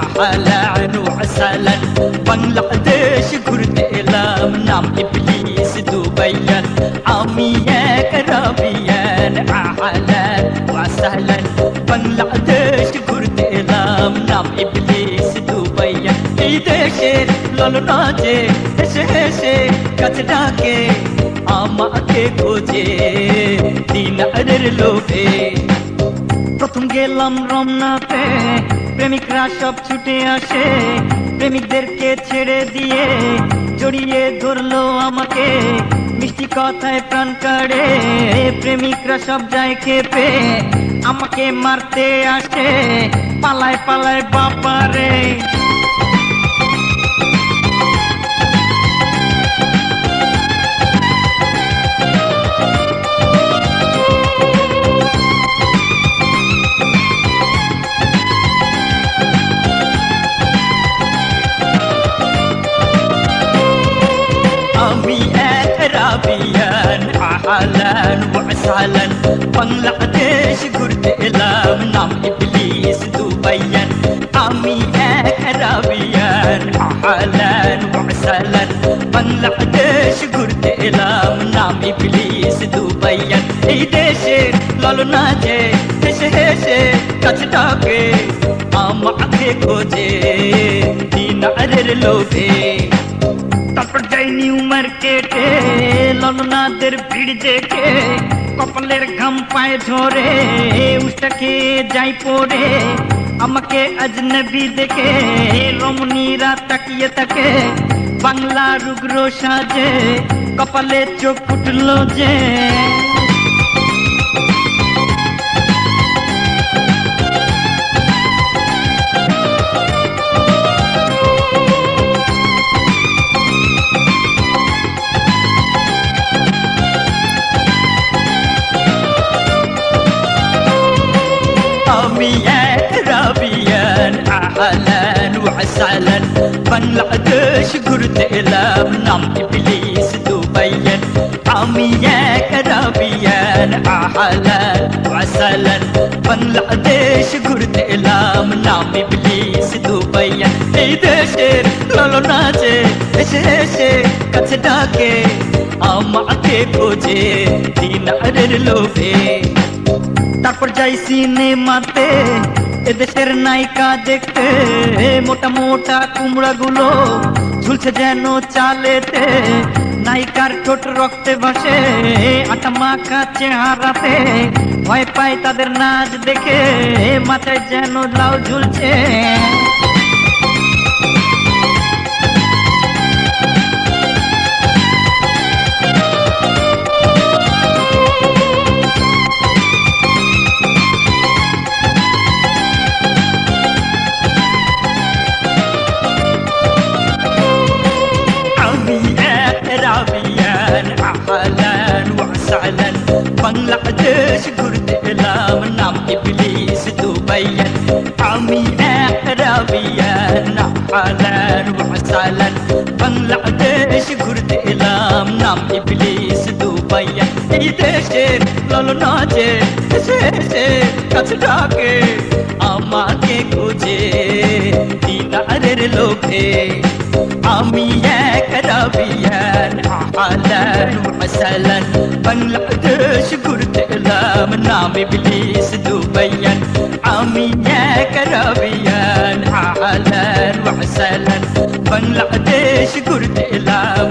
أهلا وسهلا بنغلاديش ঘুরতে এলাম নাম ইবলিস দুবাইয়ান আমি এক আরাবিয়ান أهلا وسهلا বাংলাদেশ ঘুরতে এলাম নাম ইবলিস দুবাইয়ান এই দেশের ললনা যে হেসে হেসে কাছে ডাকে আমাকে খোঁজে দিনারের লোভে প্রথম গেলাম রমনাতে প্রেমিকরা সব ছুটে আসে প্রেমিকদেরকে ছেড়ে দিয়ে জড়িয়ে ধরলো আমাকে মিষ্টি কথায় প্রাণ কাড়ে প্রেমিকরা সব যায় খেপে আমাকে মারতে আসে পালায় পালায় বাবারে أهلا وسهلا বাংলাদেশ ঘুরতে এলাম নাম ইবলিস দুবাইয়ান আমি এক আরাবিয়ান أهلا وسهلا বাংলাদেশ ঘুরতে এলাম নাম ইবলিস দুবাইয়ান এই দেশের ললনা যে হেসে হেসে কাছে ডাকে আমাকে খোঁজে দিনারের লোভে তারপর যাই নিউ মার্কেটে ললনাদের ভিড় দেখে কপালের ঘাম পায়ে ঝরে উষ্টাকে যাই পড়ে আমাকে আজনবী দেখে রমণীরা তাকিয়ে থাকে বাংলা রুগ্র সাজে কপালে চোখ ফুটলো যে أهلا وسهلا বাংলাদেশ ঘুরতে এলাম নাম ইবলিস দুবাইয়ান আমি এক আরাবিয়ান أهلا وسهلا বাংলাদেশ ঘুরতে এলাম নাম ইবলিস দুবাইয়ান এই দেশের ললনা যে এসে এসে কাছে ডাকে আমাকে খোঁজে দিনারের লোভে তারপর যাই সিনেমাতে এদেশের নায়িকা দেখতে মোটা মোটা কুমড়া গুলো ঝুলছে যেন চালেতে নায়িকার ঠোঁট রক্তে ভাসে আটা মাখা চেহারাতে ভয় পায় তাদের নাচ দেখে মাথায় যেন লাউ ঝুলছে أهلا وسهلا বাংলাদেশ ঘুরতে এলাম নাম ইবলিস দুবাইয়ান আমি এক আরাবিয়ান أهلا وسهلا বাংলাদেশ ঘুরতে এলাম নাম ইবলিস দুবাইয়ান এই দেশের ললনা যে হেসে হেসে কাছে ডাকে আমাকে খোঁজে দিনারের লোভে আমি এক আরাবিয়ান أهلا وسهلا বাংলাদেশ ঘুরতে এলাম নাম ইবলিস দুবাইয়ান আমি এক আরাবিয়ান أهلا وسهلا বাংলাদেশ ঘুরতে এলাম